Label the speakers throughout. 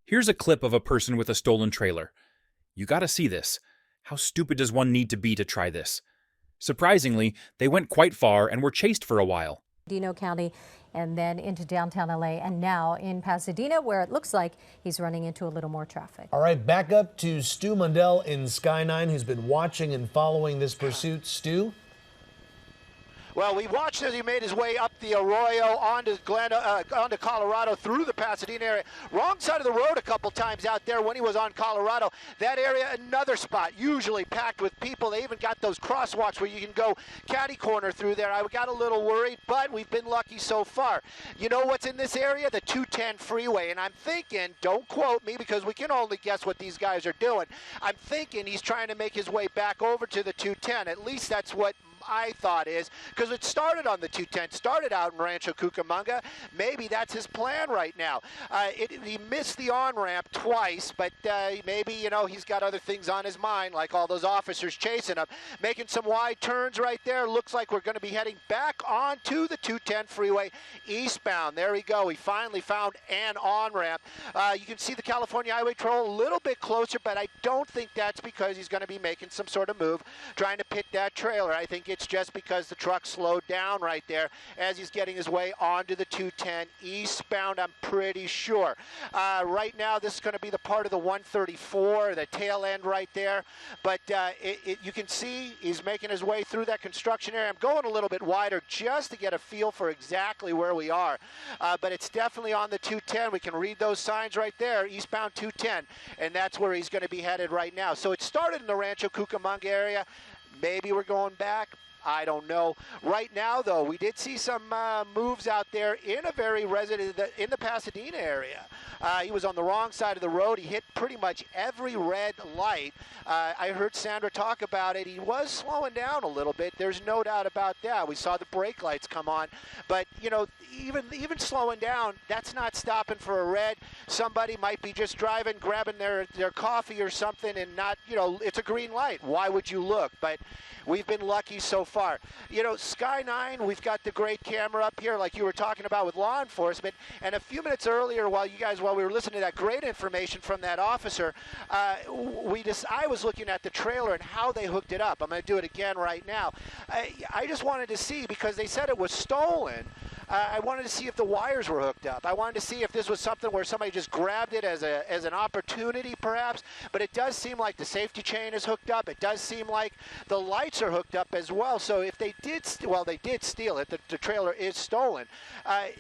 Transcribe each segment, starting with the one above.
Speaker 1: Here's a clip of a person with a stolen trailer. You gotta see this. How stupid does one need to be to try this? Surprisingly, they went quite far and were chased for a while.
Speaker 2: Dino County and then into downtown LA and now in Pasadena, where it looks like he's running into a little more traffic.
Speaker 3: All right, back up to Stu Mundell in Sky 9, who's been watching and following this pursuit. Stu?
Speaker 4: Well, we watched as he made his way up the Arroyo onto Colorado through the Pasadena area. Wrong side of the road a couple times out there when he was on Colorado. That area, another spot, usually packed with people. They even got those crosswalks where you can go catty corner through there. I got a little worried, but we've been lucky so far. You know what's in this area? The 210 freeway. And I'm thinking, don't quote me because we can only guess what these guys are doing. I'm thinking he's trying to make his way back over to the 210. At least that's what I thought is, because it started on the 210, started out in Rancho Cucamonga. Maybe that's his plan right now. He missed the on-ramp twice, but maybe, you know, he's got other things on his mind, like all those officers chasing him. Making some wide turns right there. Looks like we're going to be heading back onto the 210 freeway eastbound. There we go. He finally found an on-ramp. You can see the California Highway Patrol a little bit closer, but I don't think that's because he's going to be making some sort of move, trying to pit that trailer. I think it's just because the truck slowed down right there as he's getting his way onto the 210 eastbound, I'm pretty sure. Right now, this is going to be the part of the 134, the tail end right there. But you can see he's making his way through that construction area. I'm going a little bit wider just to get a feel for exactly where we are. But it's definitely on the 210. We can read those signs right there, eastbound 210. And that's where he's going to be headed right now. So it started in the Rancho Cucamonga area. Maybe we're going back. I don't know. Right now, though, we did see some moves out there in the Pasadena area. He was on the wrong side of the road. He hit pretty much every red light. I heard Sandra talk about it. He was slowing down a little bit. There's no doubt about that. We saw the brake lights come on. But, you know, even slowing down, that's not stopping for a red. Somebody might be just driving, grabbing their coffee or something and not, you know, it's a green light. Why would you look? But we've been lucky so far. You know, Sky 9, we've got the great camera up here like you were talking about with law enforcement. And a few minutes earlier while we were listening to that great information from that officer, I was looking at the trailer and how they hooked it up. I'm going to do it again right now. I just wanted to see, because they said it was stolen, I wanted to see if the wires were hooked up. I wanted to see if this was something where somebody just grabbed it as an opportunity, perhaps. But it does seem like the safety chain is hooked up. It does seem like the lights are hooked up as well. So if they did, they did steal it. The trailer is stolen.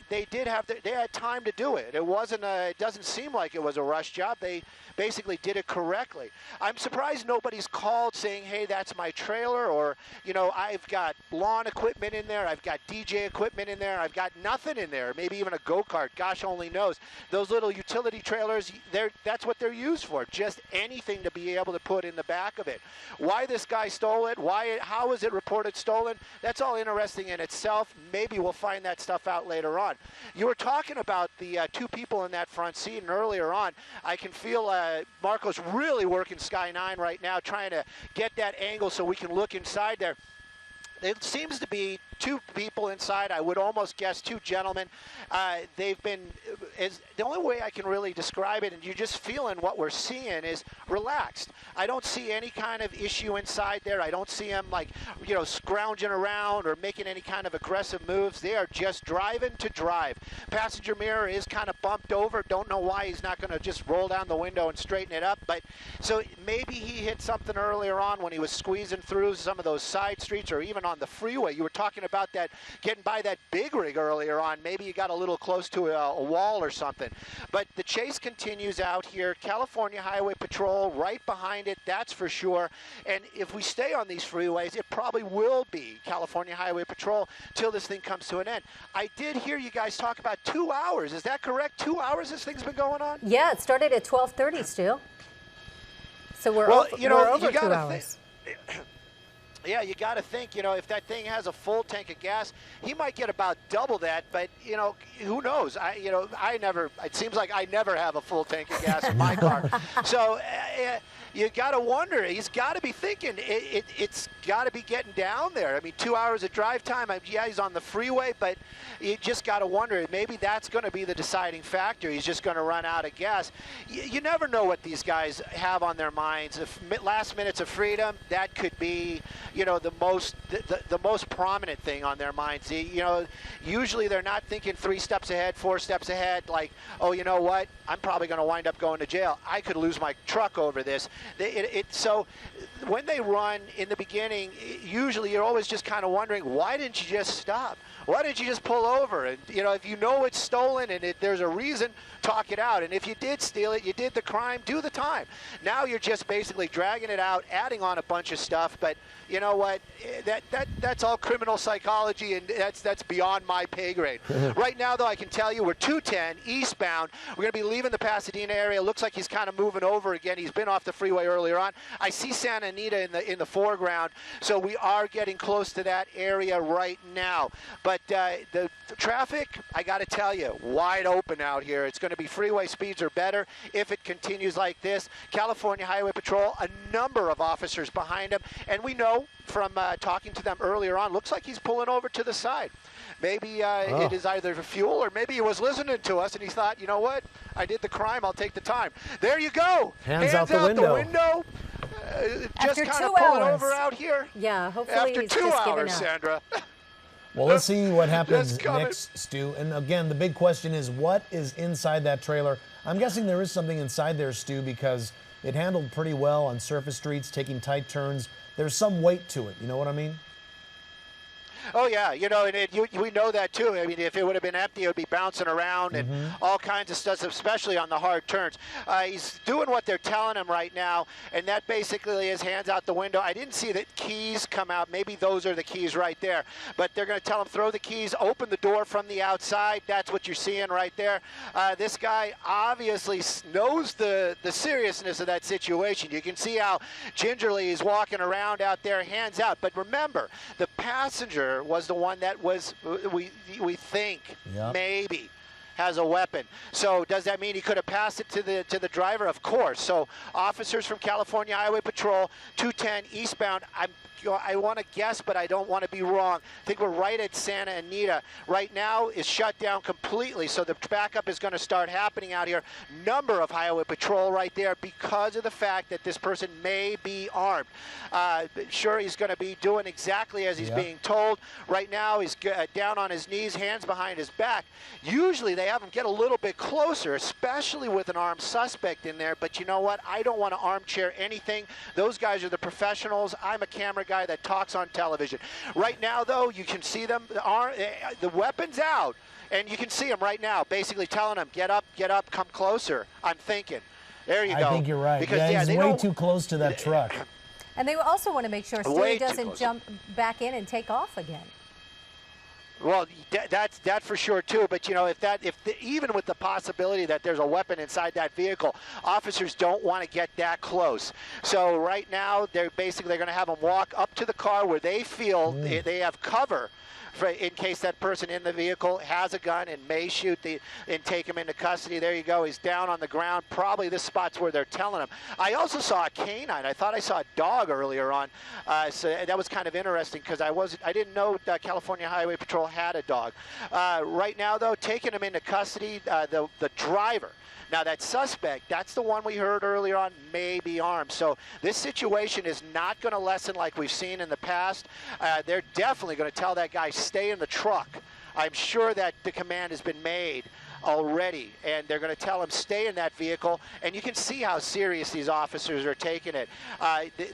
Speaker 4: They had time to do it. It wasn't. It doesn't seem like it was a rush job. They basically did it correctly. I'm surprised nobody's called saying, hey, that's my trailer, or, you know, I've got lawn equipment in there, I've got DJ equipment in there, I've got nothing in there, maybe even a go-kart, gosh only knows. Those little utility trailers, that's what they're used for, just anything to be able to put in the back of it. Why this guy stole it, how is it reported stolen, that's all interesting in itself. Maybe we'll find that stuff out later on. You were talking about the two people in that front seat, and earlier on, I can feel Marco's really working Sky 9 right now, trying to get that angle so we can look inside there. It seems to be two people inside. I would almost guess two gentlemen. They've been, the only way I can really describe it, and you're just feeling what we're seeing, is relaxed. I don't see any kind of issue inside there. I don't see them, like, you know, scrounging around or making any kind of aggressive moves. They are just driving to drive. Passenger mirror is kind of bumped over. Don't know why he's not going to just roll down the window and straighten it up. But so maybe he hit something earlier on when he was squeezing through some of those side streets, or even on the freeway. You were talking about that, getting by that big rig earlier on. Maybe you got a little close to a wall or something. But the chase continues out here. California Highway Patrol right behind it, that's for sure. And if we stay on these freeways, it probably will be California Highway Patrol till this thing comes to an end. I did hear you guys talk about 2 hours. Is that correct? 2 hours this thing's been going on?
Speaker 2: Yeah, it started at 12:30 still. So we're over 2 hours.
Speaker 4: Yeah, you got to think, you know, if that thing has a full tank of gas, he might get about double that, but, you know, who knows? It seems like I never have a full tank of gas in my car. So you got to wonder. He's got to be thinking it's got to be getting down there. I mean, 2 hours of drive time. Yeah, he's on the freeway, but you just got to wonder. Maybe that's going to be the deciding factor. He's just going to run out of gas. You never know what these guys have on their minds. If last minutes of freedom, that could be, the most prominent thing on their minds. Usually they're not thinking 3 steps ahead, 4 steps ahead. Like, oh, you know what? I'm probably going to wind up going to jail. I could lose my truck over this. So when they run in the beginning, usually you're always just kind of wondering, why didn't you just stop? Why didn't you just pull over? And, if you know it's stolen and there's a reason, talk it out. And if you did steal it, you did the crime, do the time. Now you're just basically dragging it out, adding on a bunch of stuff. But you know what? That's all criminal psychology, and that's beyond my pay grade. Right now, though, I can tell you we're 210 eastbound. We're going to be leaving the Pasadena area. Looks like he's kind of moving over again. He's been off the freeway earlier on. I see Santa Anita in the foreground, so we are getting close to that area right now. But the traffic, I got to tell you, wide open out here. It's going to be freeway speeds or better if it continues like this. California Highway Patrol, a number of officers behind him, and we know from talking to them earlier on, looks like he's pulling over to the side. Maybe it is either fuel, or maybe he was listening to us and he thought, you know what, I did the crime, I'll take the time. There you go.
Speaker 3: Hands out the window.
Speaker 4: Just
Speaker 2: After
Speaker 4: kind
Speaker 2: 2
Speaker 4: of pulling
Speaker 2: hours.
Speaker 4: over out here.
Speaker 2: Yeah, hopefully
Speaker 4: After
Speaker 2: he's
Speaker 4: 2
Speaker 2: just given
Speaker 4: hours,
Speaker 2: up.
Speaker 4: Sandra.
Speaker 3: Well, let's see what happens
Speaker 4: Just coming.
Speaker 3: next, Stu. And again, the big question is, what is inside that trailer? I'm guessing there is something inside there, Stu, because it handled pretty well on surface streets, taking tight turns. There's some weight to it. You know what I mean?
Speaker 4: Oh, yeah, and we know that, too. I mean, if it would have been empty, it would be bouncing around and all kinds of stuff, especially on the hard turns. He's doing what they're telling him right now, and that basically is hands out the window. I didn't see the keys come out. Maybe those are the keys right there. But they're going to tell him, throw the keys, open the door from the outside. That's what you're seeing right there. This guy obviously knows the seriousness of that situation. You can see how gingerly he's walking around out there, hands out. But remember, the passenger was the one that was, we think, maybe has a weapon. So does that mean he could have passed it to the driver? Of course. So officers from California Highway Patrol, 210 eastbound. I want to guess, but I don't want to be wrong. I think we're right at Santa Anita. Right now is shut down completely, so the backup is going to start happening out here. Number of Highway Patrol right there because of the fact that this person may be armed. Sure, he's going to be doing exactly as he's being told. Right now, he's down on his knees, hands behind his back. Usually, they have him get a little bit closer, especially with an armed suspect in there. But you know what? I don't want to armchair anything. Those guys are the professionals. I'm a camera guy that talks on television. Right now, though, you can see them, the weapons out, and you can see them right now, basically telling them, get up, come closer. I'm thinking. There you go.
Speaker 3: I think you're right.
Speaker 4: Because,
Speaker 3: he's way too close to that truck.
Speaker 2: And they also want to make sure Stewie doesn't jump back in and take off again.
Speaker 4: Well, that for sure too. But even with the possibility that there's a weapon inside that vehicle, officers don't want to get that close. So right now, they're going to have them walk up to the car where they feel they have cover, in case that person in the vehicle has a gun and may shoot and take him into custody. There you go. He's down on the ground. Probably this spot's where they're telling him. I also saw a canine. I thought I saw a dog earlier on. So that was kind of interesting because I didn't know California Highway Patrol had a dog. Right now, though, taking him into custody, the driver. Now, that suspect, that's the one we heard earlier on, may be armed. So this situation is not going to lessen like we've seen in the past. They're definitely going to tell that guy, stay in the truck. I'm sure that the command has been made already, and they're going to tell him stay in that vehicle. And you can see how serious these officers are taking it.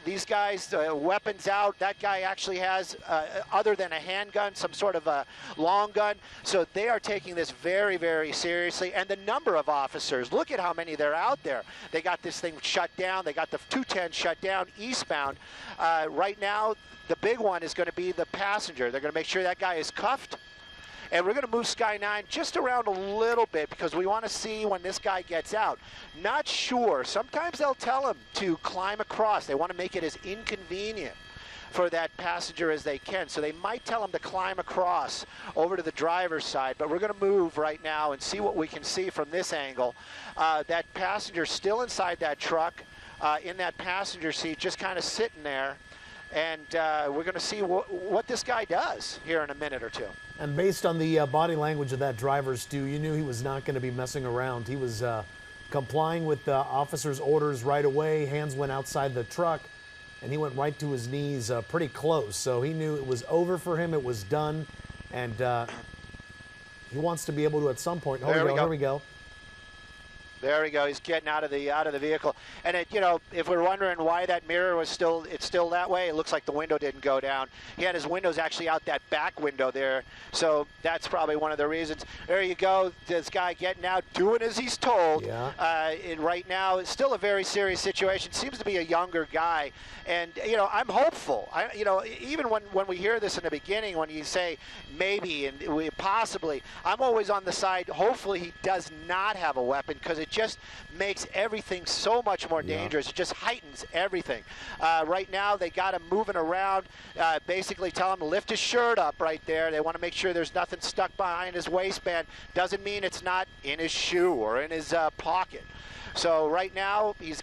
Speaker 4: These guys, weapons out. That guy actually has, other than a handgun, some sort of a long gun. So they are taking this very, very seriously. And the number of officers, look at how many they're out there. They got this thing shut down. They got the 210 shut down eastbound. Right now, the big one is going to be the passenger. They're going to make sure that guy is cuffed. And we're going to move Sky 9 just around a little bit because we want to see when this guy gets out. Not sure. Sometimes they'll tell him to climb across. They want to make it as inconvenient for that passenger as they can. So they might tell him to climb across over to the driver's side. But we're going to move right now and see what we can see from this angle. That passenger still inside that truck. in that passenger seat, just kind of sitting there. And we're going to see what this guy does here in a minute or two.
Speaker 3: And based on the body language of that driver, Stu, you knew he was not going to be messing around. He was complying with the officer's orders right away. Hands went outside the truck, and he went right to his knees pretty close. So he knew it was over for him. It was done. And he wants to be able to, at some point, here we go.
Speaker 4: There we go. He's getting out of the vehicle. And if we're wondering why that mirror was still that way, it looks like the window didn't go down. He had his windows actually out that back window there. So that's probably one of the reasons. There you go. This guy getting out, doing as he's told.
Speaker 3: Yeah.
Speaker 4: And right now, it's still a very serious situation. Seems to be a younger guy. And, I'm hopeful. Even when we hear this in the beginning, when you say maybe and possibly, I'm always on the side, hopefully he does not have a weapon, because it just makes everything so much more dangerous. It just heightens everything. Right now, they got him moving around, basically tell him to lift his shirt up right there. They want to make sure there's nothing stuck behind his waistband. Doesn't mean it's not in his shoe or in his pocket. So right now, he's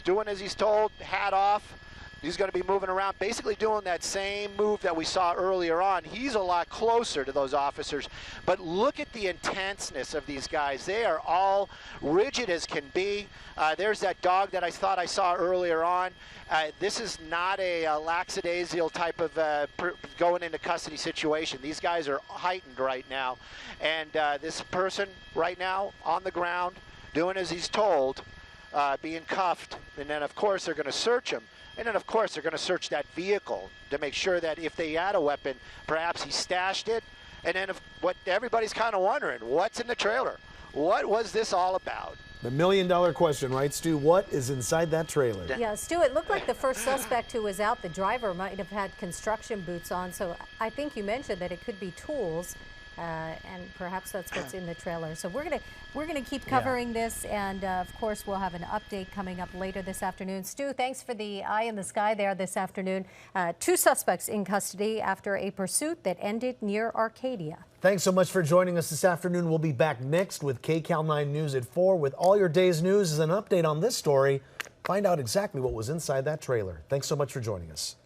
Speaker 4: doing as he's told, hat off. He's going to be moving around, basically doing that same move that we saw earlier on. He's a lot closer to those officers. But look at the intenseness of these guys. They are all rigid as can be. There's that dog that I thought I saw earlier on. This is not a lackadaisical type of going into custody situation. These guys are heightened right now. And this person right now on the ground, doing as he's told, being cuffed. And then, of course, they're going to search him. And then, of course, they're going to search that vehicle to make sure that if they had a weapon, perhaps he stashed it. And then what everybody's kind of wondering, what's in the trailer? What was this all about?
Speaker 3: The million-dollar question, right, Stu? What is inside that trailer?
Speaker 2: Yeah, Stu, it looked like the first suspect who was out, the driver, might have had construction boots on. So I think you mentioned that it could be tools. And perhaps that's what's in the trailer. So we're gonna keep covering this, and of course we'll have an update coming up later this afternoon. Stu, thanks for the eye in the sky there this afternoon. 2 suspects in custody after a pursuit that ended near Arcadia.
Speaker 3: Thanks so much for joining us this afternoon. We'll be back next with KCAL 9 News at 4 with all your day's news as an update on this story. Find out exactly what was inside that trailer. Thanks so much for joining us.